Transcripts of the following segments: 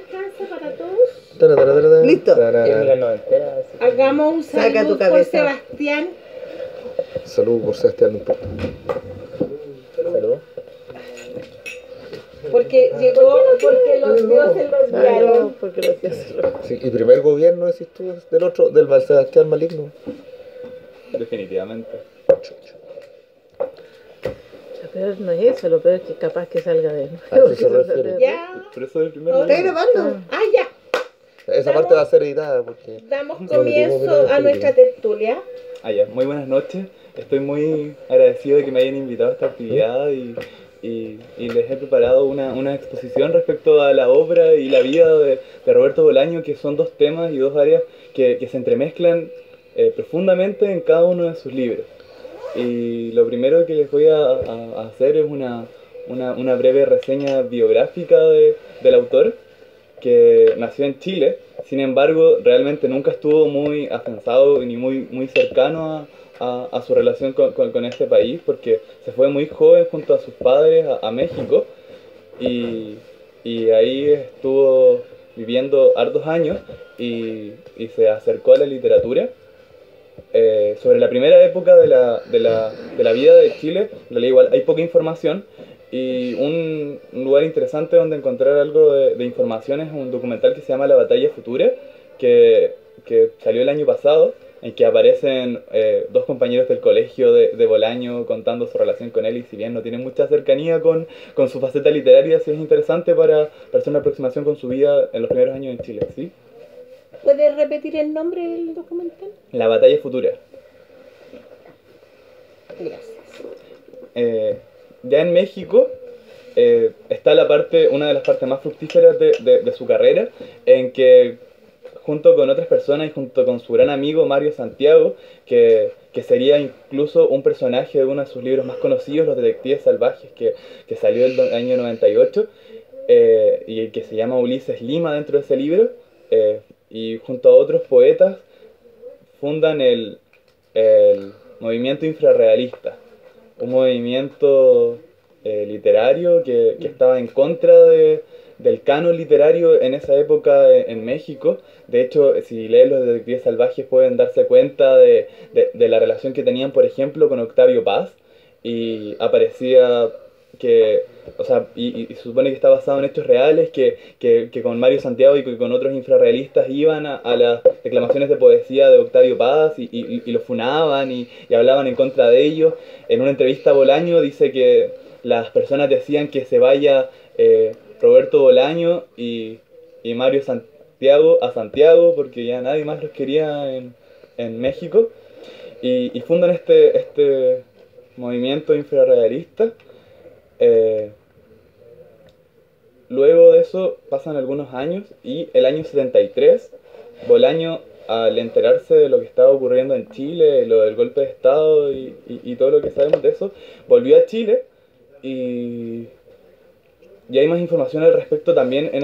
alcanza para todos. Listo. En la noventera. Hagamos un Saca tu saludo por cabeza. Sebastián. Salud por Sebastián, no importa. Salud. Porque llegó, porque los dioses lo enviaron. Porque lo hacía hacerlo. Sí, y primer gobierno, decís tú, del Sebastián maligno. Definitivamente. Lo peor no es eso, lo peor es que capaz que salga de A eso se refiere. Ya. Pero eso es el primer Hola. ¿Estás grabando? Ah, ya. Esa parte va a ser editada porque... Damos No, le digo que comienzo no, a nuestra tertulia. Ya. Muy buenas noches. Estoy muy agradecido de que me hayan invitado a esta actividad y les he preparado una exposición respecto a la obra y la vida de Roberto Bolaño, que son dos temas y dos áreas que se entremezclan profundamente en cada uno de sus libros. Y lo primero que les voy a hacer es una breve reseña biográfica del autor, que nació en Chile. Sin embargo, realmente nunca estuvo muy afianzado ni muy cercano a su relación con este país, porque se fue muy joven junto a sus padres a México y ahí estuvo viviendo hartos años y se acercó a la literatura. Sobre la primera época de la vida de Chile, en realidad igual hay poca información, y un lugar interesante donde encontrar algo de información es un documental que se llama La Batalla Futura, que salió el año pasado, en que aparecen dos compañeros del colegio de Bolaño contando su relación con él, y si bien no tienen mucha cercanía con su faceta literaria, sí es interesante para hacer una aproximación con su vida en los primeros años en Chile, ¿sí? ¿Puedes repetir el nombre del documental? La Batalla Futura. Gracias. Ya en México está una de las partes más fructíferas de su carrera, en que junto con otras personas y junto con su gran amigo Mario Santiago, que sería incluso un personaje de uno de sus libros más conocidos, Los Detectives Salvajes, que salió el año 98, y que se llama Ulises Lima dentro de ese libro, y junto a otros poetas fundan el movimiento infrarrealista, un movimiento literario que estaba en contra del canon literario en esa época en México. De hecho, si leen Los Detectives Salvajes pueden darse cuenta de la relación que tenían, por ejemplo, con Octavio Paz, y aparecía que, o sea, y se supone que está basado en hechos reales, que con Mario Santiago y que con otros infrarrealistas iban a las declamaciones de poesía de Octavio Paz y lo funaban y hablaban en contra de ellos. En una entrevista a Bolaño dice que las personas decían que se vaya Roberto Bolaño y Mario Santiago a Santiago, porque ya nadie más los quería en México, y fundan este movimiento infrarrealista. Luego de eso pasan algunos años y el año 73 Bolaño, al enterarse de lo que estaba ocurriendo en Chile, lo del golpe de Estado y todo lo que sabemos de eso, volvió a Chile y hay más información al respecto también en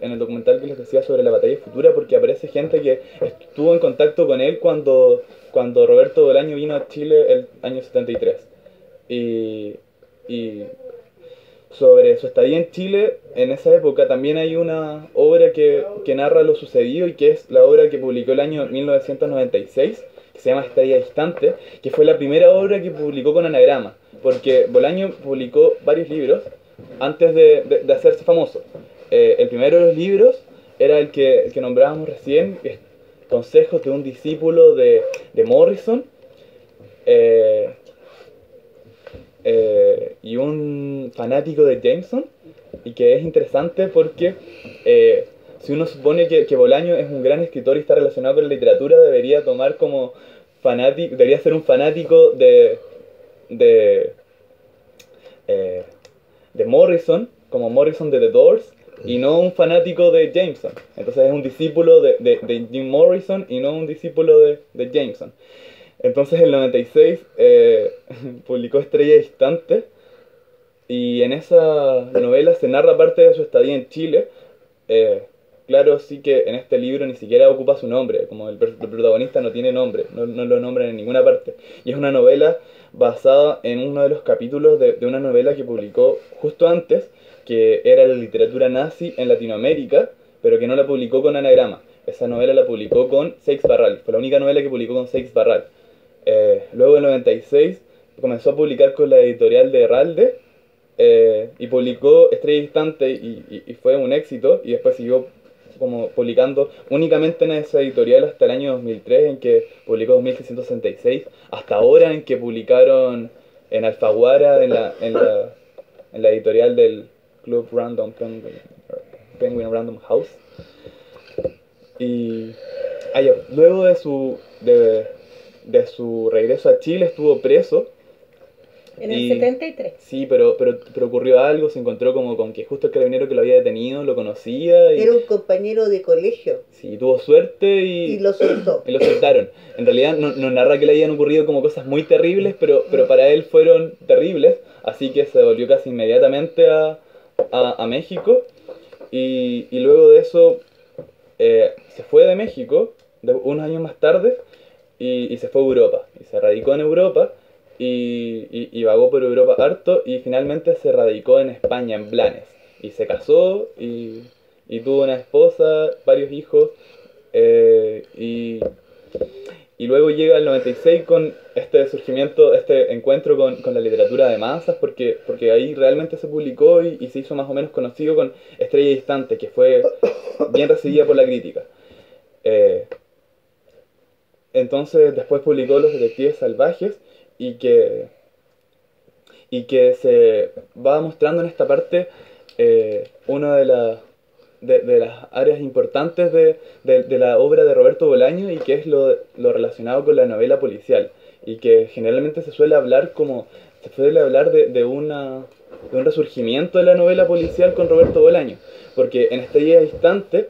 el documental que les decía sobre la batalla futura, porque aparece gente que estuvo en contacto con él cuando Roberto Bolaño vino a Chile el año 73. Y sobre su estadía en Chile, en esa época también hay una obra que narra lo sucedido, y que es la obra que publicó el año 1996, que se llama Estadía Distante, que fue la primera obra que publicó con anagrama, porque Bolaño publicó varios libros antes de hacerse famoso. El primero de los libros era el que nombrábamos recién, que es Consejos de un discípulo de Morrison, y un fanático de Jameson, y que es interesante porque si uno supone que Bolaño es un gran escritor y está relacionado con la literatura, debería tomar como fanático, debería ser un fanático de Morrison, como Morrison de The Doors, y no un fanático de Jameson. Entonces es un discípulo de Jim Morrison y no un discípulo de Jameson. Entonces en el 96 publicó Estrella Distante, y en esa novela se narra parte de su estadía en Chile. Claro, sí que en este libro ni siquiera ocupa su nombre, como el protagonista no tiene nombre, no lo nombran en ninguna parte. Y es una novela basada en uno de los capítulos de una novela que publicó justo antes, que era la literatura nazi en Latinoamérica, pero que no la publicó con Anagrama. Esa novela la publicó con Seix Barral, fue la única novela que publicó con Seix Barral. Luego en el 96 comenzó a publicar con la editorial de Herralde, y publicó Estrella Distante y fue un éxito, y después siguió como publicando únicamente en esa editorial hasta el año 2003, en que publicó 2666, hasta ahora en que publicaron en Alfaguara, en la editorial del Club Random Penguin Random House. Y luego de su regreso a Chile estuvo preso. En el 73. Sí, pero ocurrió algo, se encontró como con que justo el carabinero que lo había detenido lo conocía. Era un compañero de colegio. Sí, tuvo suerte Y lo soltó. y lo soltaron. En realidad no narra que le hayan ocurrido como cosas muy terribles, pero para él fueron terribles, así que se volvió casi inmediatamente a México. Y luego de eso se fue de México unos años más tarde y se fue a Europa. Y se radicó en Europa. Y vagó por Europa harto y finalmente se radicó en España, en Blanes. Y se casó y tuvo una esposa, varios hijos. Y luego llega el 96 con este surgimiento, este encuentro con la literatura de masas, porque ahí realmente se publicó y se hizo más o menos conocido con Estrella Distante, que fue bien recibida por la crítica. Entonces después publicó Los Detectives Salvajes, y que se va mostrando en esta parte una de las áreas importantes de la obra de Roberto Bolaño, y que es lo relacionado con la novela policial, y que generalmente se suele hablar de un resurgimiento de la novela policial con Roberto Bolaño, porque en este instante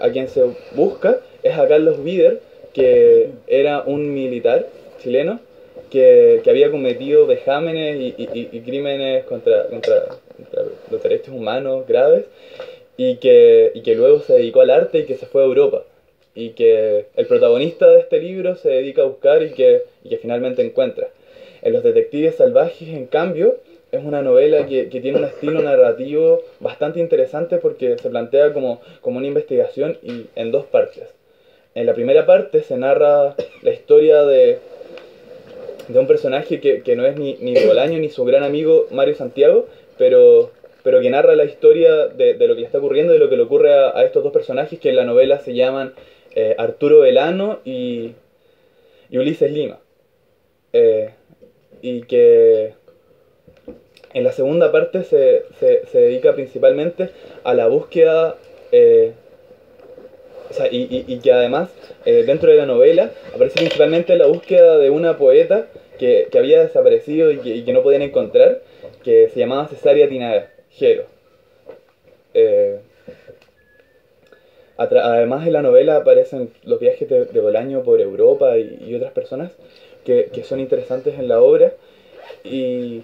a quien se busca es a Carlos Vider, que era un militar chileno que había cometido vejámenes y crímenes contra los derechos humanos graves, y que luego se dedicó al arte y que se fue a Europa, y que el protagonista de este libro se dedica a buscar y que finalmente encuentra. En Los Detectives Salvajes, en cambio, es una novela que tiene un estilo narrativo bastante interesante, porque se plantea como una investigación y en dos partes. En la primera parte se narra la historia de un personaje que no es ni Bolaño ni su gran amigo Mario Santiago, pero que narra la historia de lo que le está ocurriendo, de lo que le ocurre a estos dos personajes que en la novela se llaman Arturo Velano y Ulises Lima. Y que en la segunda parte se dedica principalmente a la búsqueda, y que además dentro de la novela aparece principalmente la búsqueda de una poeta que había desaparecido y que no podían encontrar, que se llamaba Cesárea Tinajero. Además en la novela aparecen los viajes de Bolaño por Europa y otras personas que son interesantes en la obra. Y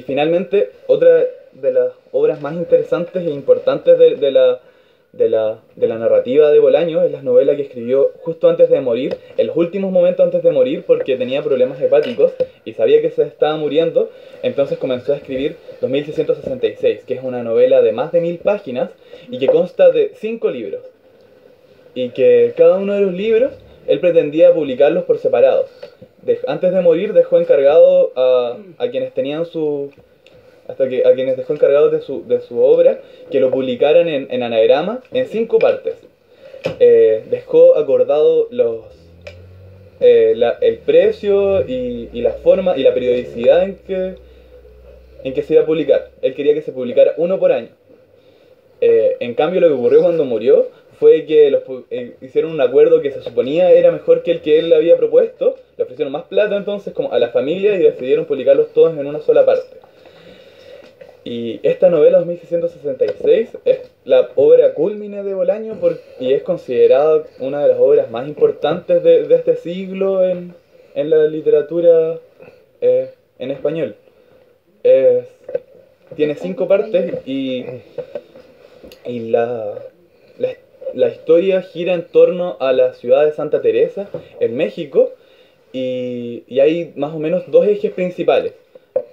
finalmente, otra de las obras más interesantes e importantes de la narrativa de Bolaño es la novela que escribió justo antes de morir, en los últimos momentos antes de morir, porque tenía problemas hepáticos y sabía que se estaba muriendo. Entonces comenzó a escribir 2666, que es una novela de más de 1000 páginas y que consta de 5 libros, y que cada uno de los libros él pretendía publicarlos por separado. Antes de morir dejó encargado a quienes tenían a quienes dejó encargados de su obra que lo publicaran en Anagrama en 5 partes. Dejó acordado el precio y la forma y la periodicidad en que se iba a publicar. Él quería que se publicara uno por año. En cambio, lo que ocurrió cuando murió fue que hicieron un acuerdo que se suponía era mejor que el que él había propuesto. Le ofrecieron más plata entonces como a la familia y decidieron publicarlos todos en una sola parte. Y esta novela 2666 es la obra cúlmine de Bolaño y es considerada una de las obras más importantes de este siglo en la literatura en español. Tiene 5 partes y la historia gira en torno a la ciudad de Santa Teresa, en México, y hay más o menos 2 ejes principales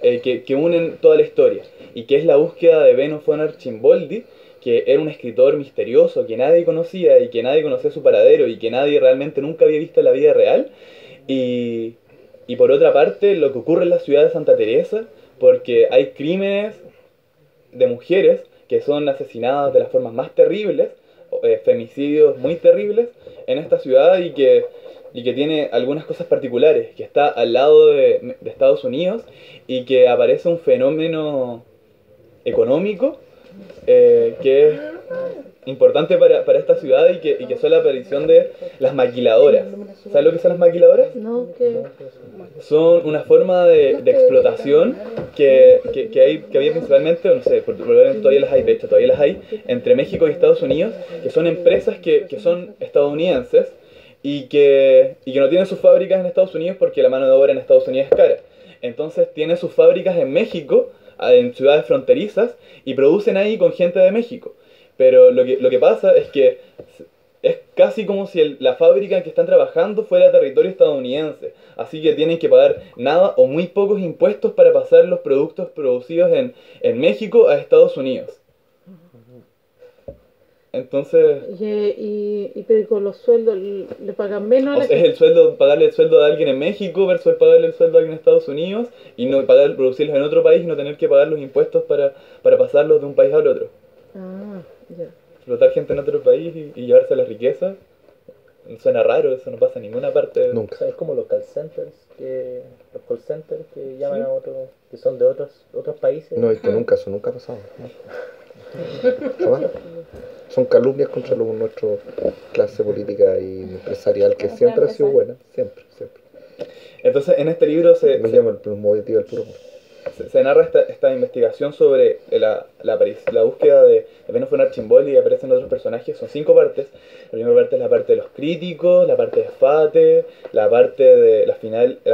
que unen toda la historia, y que es la búsqueda de Benno von Archimboldi, que era un escritor misterioso que nadie conocía y que nadie conocía su paradero y que nadie realmente nunca había visto en la vida real. Y, y por otra parte, lo que ocurre en la ciudad de Santa Teresa, porque hay crímenes de mujeres que son asesinadas de las formas más terribles, femicidios muy terribles en esta ciudad y que tiene algunas cosas particulares, que está al lado de Estados Unidos y que aparece un fenómeno económico que es importante para esta ciudad y que son la aparición de las maquiladoras. ¿Sabes lo que son las maquiladoras? No, que Son una forma de explotación que había principalmente, no sé, probablemente todavía las hay, de hecho todavía las hay, entre México y Estados Unidos, que son empresas que son estadounidenses y que no tienen sus fábricas en Estados Unidos porque la mano de obra en Estados Unidos es cara. Entonces tienen sus fábricas en México, en ciudades fronterizas, y producen ahí con gente de México. Pero lo que pasa es que es casi como si la fábrica en que están trabajando fuera territorio estadounidense. Así que tienen que pagar nada o muy pocos impuestos para pasar los productos producidos en México a Estados Unidos. Entonces, pero con los sueldos le pagan menos a o la sea, es gente. el sueldo, pagarle el sueldo a alguien en México versus pagarle el sueldo a alguien en Estados Unidos y no pagar, producirlos en otro país y no tener que pagar los impuestos para pasarlos de un país al otro. Ah, ya. Explotar gente en otro país y llevarse la riqueza. Suena raro, eso no pasa en ninguna parte. Nunca. O sea, es como los call centers que llaman a otros, que son de otros países. No he visto nunca, eso nunca ha pasado. Jamás. Son calumnias contra nuestra clase política y empresarial que siempre ha sido buena, siempre. Entonces, en este libro Me llama el motivo del puro amor. se narra esta investigación sobre la búsqueda de Venus von Archimboldi y aparecen otros personajes. Son 5 partes. La primera parte es la parte de los críticos, la parte de Fate, la parte de la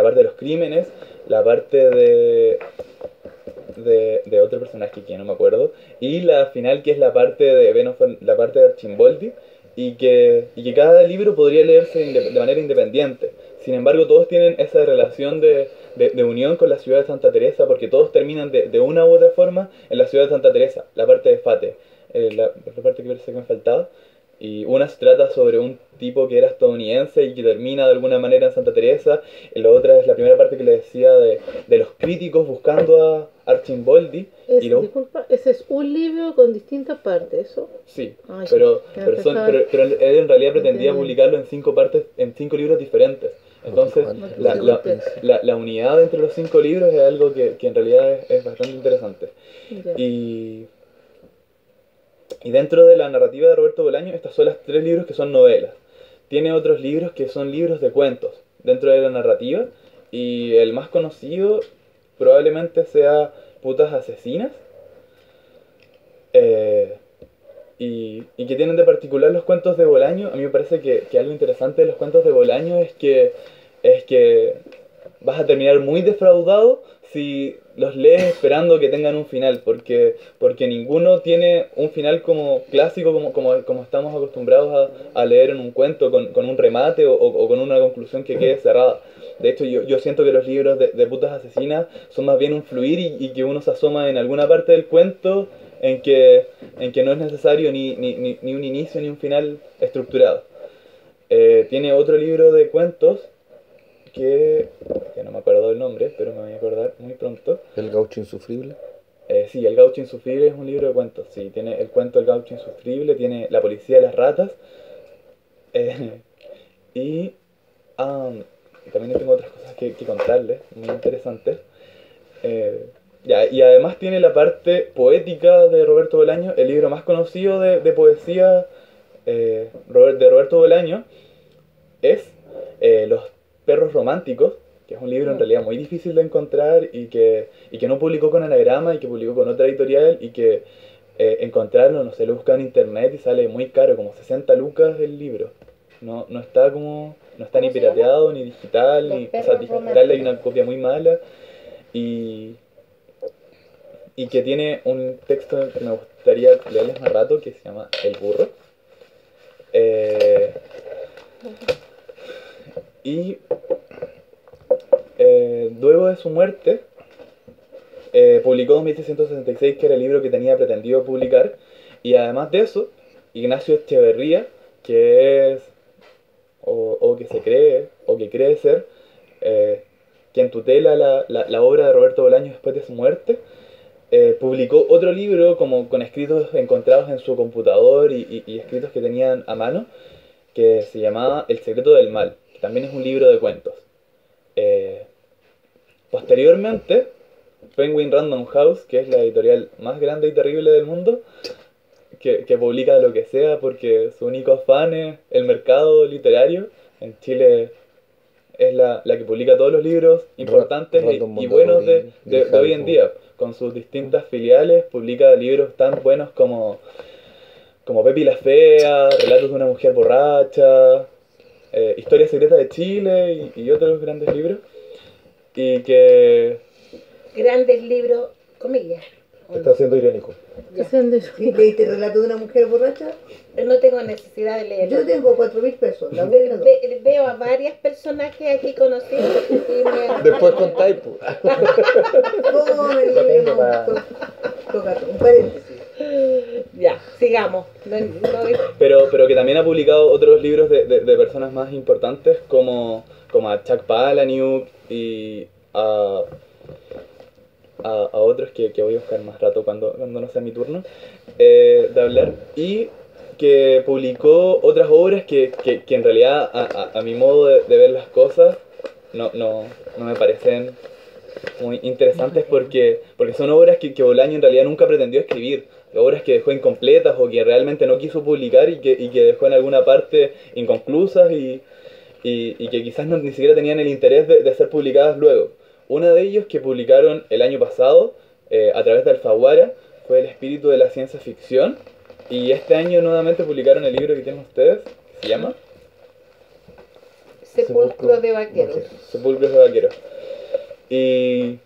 parte de los crímenes, la parte de otro personaje que no me acuerdo, y la final que es la parte de la parte de Archimboldi, y que cada libro podría leerse de manera independiente. Sin embargo, todos tienen esa relación de unión con la ciudad de Santa Teresa, porque todos terminan de una u otra forma en la ciudad de Santa Teresa. La parte de Fate, la parte que parece que me faltaba, y una se trata sobre un tipo que era estadounidense y que termina de alguna manera en Santa Teresa, y la otra es la primera parte que le decía de los críticos buscando a Archimboldi. Disculpa, ese es un libro con distintas partes, ¿eso? Sí, Ay, pero sí, él en realidad pretendía Entendí. publicarlo en 5 partes, en 5 libros diferentes. Entonces, la unidad entre los 5 libros es algo que en realidad es bastante interesante. Ya. Y dentro de la narrativa de Roberto Bolaño, estas son las 3 libros que son novelas. Tiene otros libros que son libros de cuentos dentro de la narrativa, y el más conocido probablemente sea Putas Asesinas. Y que tienen de particular los cuentos de Bolaño. A mí me parece que algo interesante de los cuentos de Bolaño es que vas a terminar muy defraudado si los lees esperando que tengan un final, porque ninguno tiene un final como clásico, como estamos acostumbrados a leer en un cuento, con un remate o con una conclusión que quede cerrada. De hecho, yo siento que los libros de Putas Asesinas son más bien un fluir y que uno se asoma en alguna parte del cuento en que no es necesario ni un inicio ni un final estructurado. Tiene otro libro de cuentos que no me acuerdo del nombre, pero me voy a acordar muy pronto. El gaucho insufrible. Sí, El Gaucho Insufrible es un libro de cuentos. Sí, tiene el cuento El Gaucho Insufrible, tiene La Policía de las Ratas. Y también tengo otras cosas que contarles, muy interesantes. Y además tiene la parte poética de Roberto Bolaño, el libro más conocido de poesía de Roberto Bolaño es Los Perros Románticos, que es un libro en realidad muy difícil de encontrar y que no publicó con Anagrama y que publicó con otra editorial, y que encontrarlo, no sé, lo buscan en internet y sale muy caro, como 60 lucas el libro. No está ni pirateado, ni digital, Los o sea, Perros digital hay Románticos. una copia muy mala, y que tiene un texto que me gustaría leerles más rato, que se llama El Burro. Luego de su muerte, publicó en 1666, que era el libro que tenía pretendido publicar, Y además de eso, Ignacio Echeverría, que es, o que se cree, o que cree ser, quien tutela la obra de Roberto Bolaños después de su muerte, publicó otro libro como con escritos encontrados en su computador y escritos que tenían a mano, que se llamaba El secreto del mal, que también es un libro de cuentos. Posteriormente, Penguin Random House, que es la editorial más grande y terrible del mundo, que publica lo que sea porque su único afán es el mercado literario. En Chile es la que publica todos los libros importantes y buenos de hoy en día. Con sus distintas filiales publica libros tan buenos como Pepi la Fea, Relatos de una mujer borracha, Historia secreta de Chile y otros grandes libros. Y que... Grandes libros, comillas. Está siendo irónico. Ya. ¿Y leíste el relato de una mujer borracha? No tengo necesidad de leerlo. Yo tengo 4.000 pesos. La voy a grabar. Veo a varios personajes aquí conocidos y me... Después contáis, pues. No, el Lo tengo libro, para- toca un paréntesis. Ya, sigamos. Pero que también ha publicado otros libros de personas más importantes como a Chuck Palahniuk y a otros que voy a buscar más rato cuando no sea mi turno de hablar, y que publicó otras obras que en realidad a mi modo de ver las cosas no me parecen muy interesantes porque son obras que Bolaño en realidad nunca pretendió escribir, obras que dejó incompletas o que realmente no quiso publicar y que dejó en alguna parte inconclusas y que quizás ni siquiera tenían el interés de ser publicadas luego. Una de ellos que publicaron el año pasado a través de Alfaguara fue El espíritu de la ciencia ficción, y este año nuevamente publicaron el libro que tienen ustedes, que se llama Sepulcro de vaqueros. Sepulcros de vaqueros. Y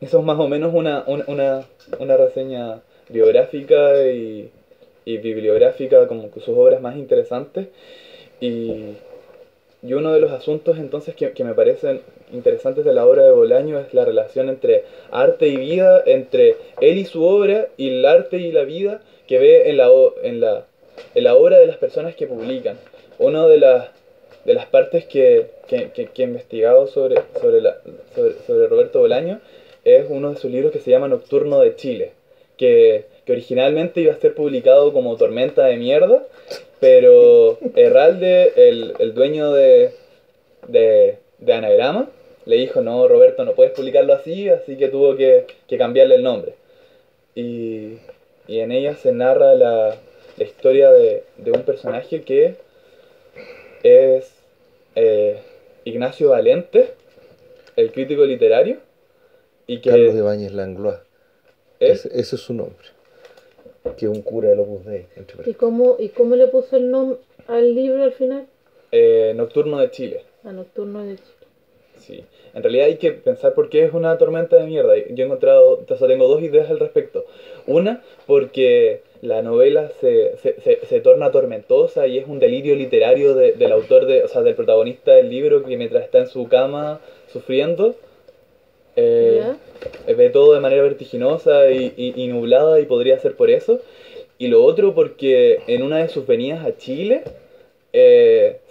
eso es más o menos una reseña biográfica y bibliográfica, como sus obras más interesantes. Y uno de los asuntos entonces que me parecen interesantes de la obra de Bolaño es la relación entre arte y vida, entre él y su obra, y el arte y la vida que ve en la obra de las personas que publican. Una de las partes que he investigado sobre Roberto Bolaño es uno de sus libros que se llama Nocturno de Chile, que originalmente iba a ser publicado como Tormenta de Mierda, pero Herralde, el dueño de Anagrama, le dijo: no, Roberto, no puedes publicarlo así que tuvo que cambiarle el nombre. Y en ella se narra la historia de un personaje que es Ignacio Valente, el crítico literario, y que Carlos Ibáñez Langlois. es Ese es su nombre. Que es un cura de los Dei, entre ¿Y cómo le puso el nombre al libro al final? Nocturno de Chile. A Nocturno de Chile. Sí, en realidad hay que pensar por qué es una tormenta de mierda. Yo he encontrado, o sea, tengo dos ideas al respecto. Una, porque la novela se torna tormentosa y es un delirio literario del autor, o sea, del protagonista del libro, que mientras está en su cama sufriendo, ¿Ya? ve todo de manera vertiginosa y nublada, y podría ser por eso. Y lo otro, porque en una de sus venidas a Chile,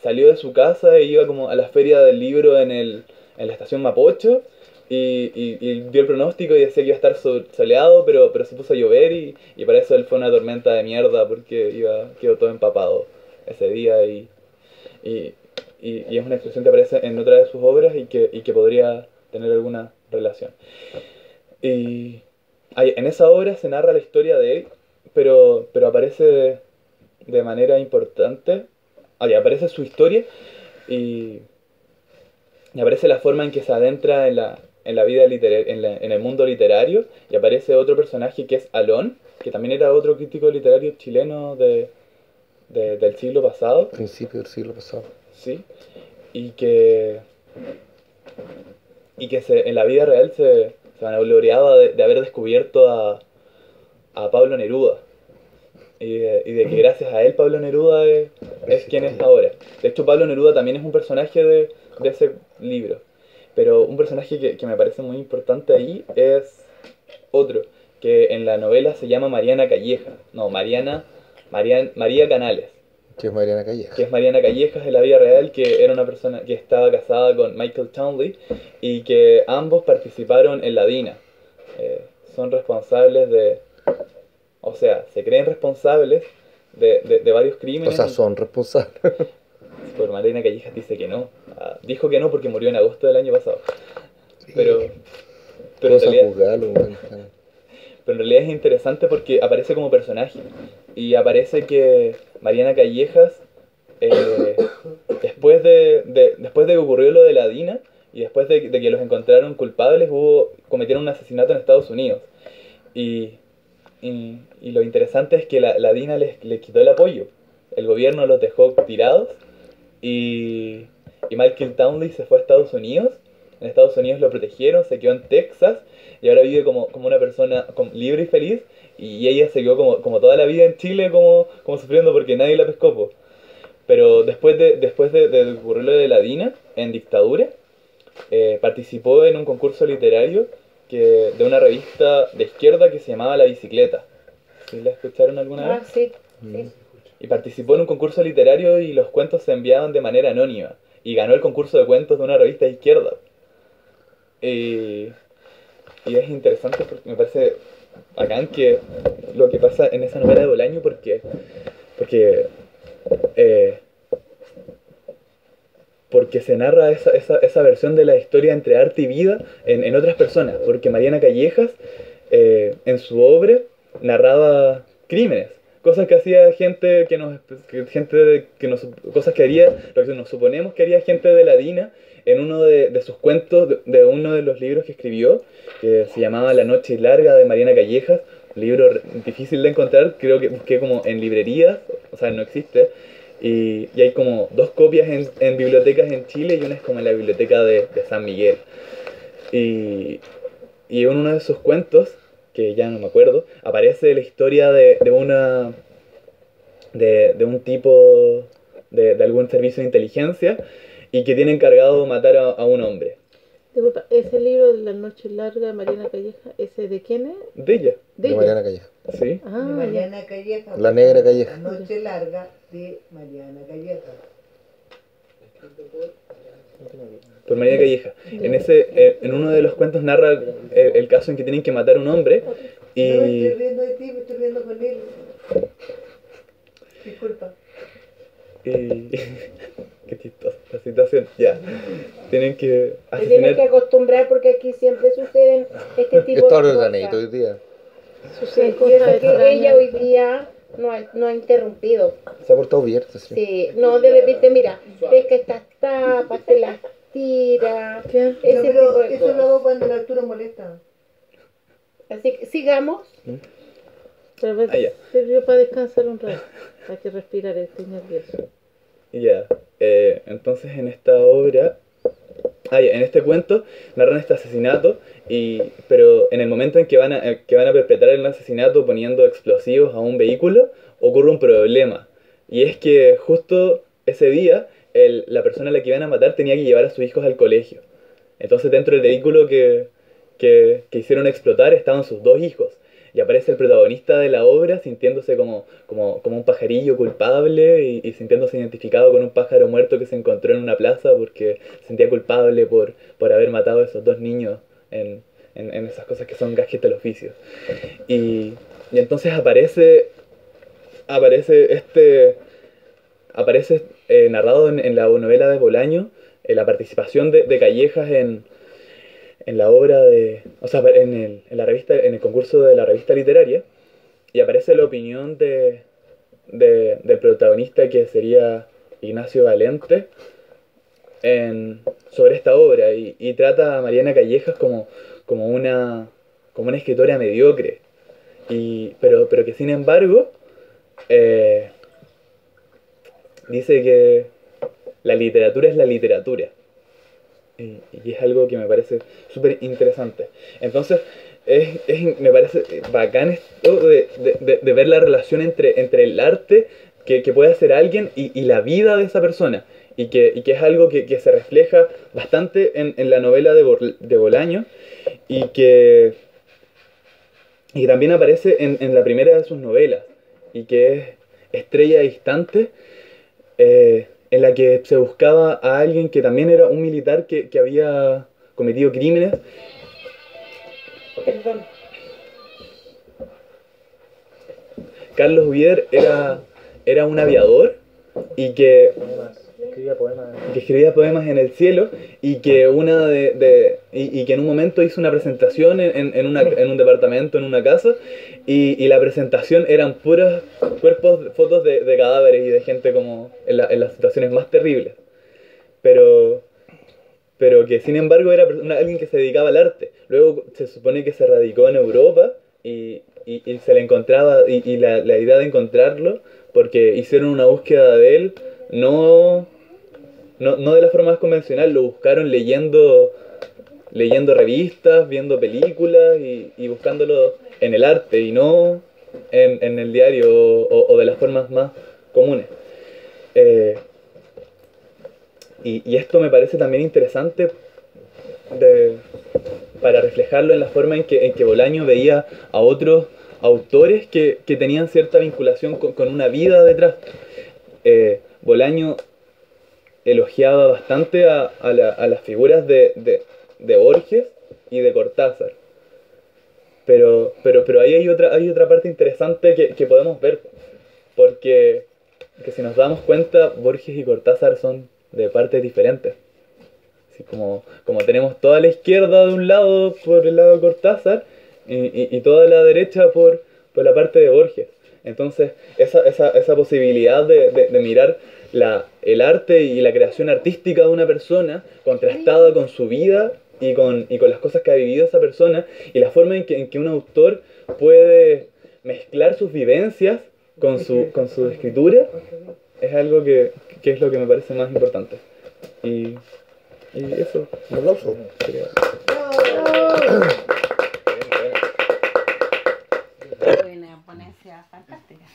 salió de su casa e iba como a la feria del libro en la estación Mapocho, y vio el pronóstico y decía que iba a estar soleado, pero se puso a llover y para eso él fue una tormenta de mierda porque quedó todo empapado ese día, y es una expresión que aparece en otra de sus obras y que podría tener alguna relación. Y en esa obra se narra la historia de él, pero aparece de manera importante. Aparece su historia y aparece la forma en que se adentra en la vida literaria, en el mundo literario, y aparece otro personaje que es Alón, que también era otro crítico literario chileno del siglo pasado. principio del siglo pasado. Sí, y que en la vida real se vanagloriaba de haber descubierto a Pablo Neruda. Y de que gracias a él Pablo Neruda es quien es ahora. De hecho, Pablo Neruda también es un personaje de ese libro. Pero un personaje que me parece muy importante ahí es otro, que en la novela se llama Mariana Calleja. No, María Canales. Que es Mariana Calleja. Que es Mariana Callejas en la vida real, que era una persona que estaba casada con Michael Townley y que ambos participaron en la DINA. Son responsables o sea, se creen responsables de varios O crímenes. sea, son responsables. Pero Mariana Callejas dice que no. Dijo que no porque murió en agosto del año pasado. Pero en Cosa realidad, juzgarlo, weón. pero en realidad es interesante porque aparece como personaje. Y aparece que Mariana Callejas, después de que ocurrió lo de la DINA y después de que los encontraron culpables, cometieron un asesinato en Estados Unidos. Y lo interesante es que la DINA les quitó el apoyo. El gobierno los dejó tirados y Michael Townley se fue a Estados Unidos. En Estados Unidos lo protegieron, se quedó en Texas y ahora vive como una persona libre y feliz. Y ella se quedó como toda la vida en Chile como sufriendo porque nadie la pescó, po. Pero después de ocurrir lo de la DINA, en dictadura, participó en un concurso literario de una revista de izquierda que se llamaba La Bicicleta. ¿Sí la escucharon alguna vez? Ah, sí, sí. Y participó en un concurso literario y los cuentos se enviaban de manera anónima. Y ganó el concurso de cuentos de una revista de izquierda. Y es interesante porque me parece bacán que lo que pasa en esa novela de Bolaño porque se narra esa versión de la historia entre arte y vida en otras personas. Porque Mariana Callejas, en su obra, narraba crímenes. Cosas que hacía gente cosas que haría, lo que nos suponemos que haría gente de la DINA en uno de sus cuentos, de uno de los libros que escribió, que se llamaba La Noche Larga de Mariana Callejas, un libro difícil de encontrar, creo que busqué como en librerías, o sea, no existe, y hay como 2 copias en bibliotecas en Chile y una es como en la biblioteca de San Miguel. Y en uno de sus cuentos, que ya no me acuerdo, aparece la historia de un tipo de algún servicio de inteligencia y que tiene encargado matar a un hombre. Disculpa, ese libro de La Noche Larga de Mariana Calleja, ¿ese de quién es? De ella, De De ella. Mariana Calleja. ¿sí? De Ah, ya. Mariana Calleja. La negra Calleja. La noche larga de Mariana Calleja. Por Mariana Calleja. En uno de los cuentos narra el caso en que tienen que matar a un hombre No me estoy y... riendo de ti, me estoy riendo con él. Disculpa. Qué chistosa la situación. Ya. Tienen que Te tienes que asesinar... acostumbrar porque aquí siempre suceden este tipo Está de ordenadito hoy cosas. día. Suceden Y cosas eso que extrañas. ella hoy día no ha interrumpido. Se ha portado bien, sí. Sí, no, de repente, mira, ves que estas tapas, te las tira, ¿Qué? No, ese tipo pero de eso lo cosas. hago cuando la altura molesta. Así que sigamos. Pero a Ah, ya. veces sirvió para descansar un rato, para que respirar, estoy nervioso. Ya. Entonces en esta obra... en este cuento narran este asesinato, pero en el momento en que van a perpetrar el asesinato poniendo explosivos a un vehículo, ocurre un problema. Y es que justo ese día, la persona a la que iban a matar tenía que llevar a sus hijos al colegio. Entonces dentro del vehículo que hicieron explotar estaban sus 2 hijos. Y aparece el protagonista de la obra sintiéndose como un pajarillo culpable y sintiéndose identificado con un pájaro muerto que se encontró en una plaza porque se sentía culpable por haber matado a esos 2 niños en esas cosas que son gajes del oficio. Y entonces aparece narrado en la novela de Bolaño la participación de Callejas en la obra en la revista, en el concurso de la revista literaria, y aparece la opinión del protagonista, que sería Ignacio Valente, sobre esta obra, y trata a Mariana Callejas como una escritora mediocre, pero que sin embargo dice que la literatura es la literatura. Y es algo que me parece súper interesante. Entonces, me parece bacán esto de ver la relación entre el arte que puede hacer alguien y la vida de esa persona. Y que es algo que se refleja bastante en la novela de Bolaño. Y que y que también aparece en la primera de sus novelas, y que es Estrella Distante, en la que se buscaba a alguien que también era un militar que había cometido crímenes. Perdón. Carlos Vier era un aviador y que Escribía poemas. escribía poemas en el cielo, y que y que en un momento hizo una presentación en un departamento, en una casa, y la presentación eran puros fotos de cadáveres y de gente como en las situaciones más terribles. Pero que sin embargo era alguien que se dedicaba al arte. Luego se supone que se radicó en Europa, y se le encontraba, y la idea de encontrarlo, porque hicieron una búsqueda de él, no de la forma más convencional, lo buscaron leyendo revistas, viendo películas y buscándolo en el arte, y no en el diario o de las formas más comunes. Y esto me parece también interesante para reflejarlo en la forma en que Bolaño veía a otros autores que tenían cierta vinculación con una vida detrás. Bolaño elogiaba bastante a las figuras de Borges y de Cortázar. Pero ahí hay otra parte interesante que podemos ver, porque si nos damos cuenta, Borges y Cortázar son de partes diferentes. Así como tenemos toda la izquierda de un lado por el lado de Cortázar, y toda la derecha por la parte de Borges. Entonces esa posibilidad de mirar el arte y la creación artística de una persona contrastada con su vida y con las cosas que ha vivido esa persona, y la forma en que un autor puede mezclar sus vivencias con su escritura, es algo que es lo que me parece más importante. Y eso. Un aplauso. sería- Buena ponencia, fantástica.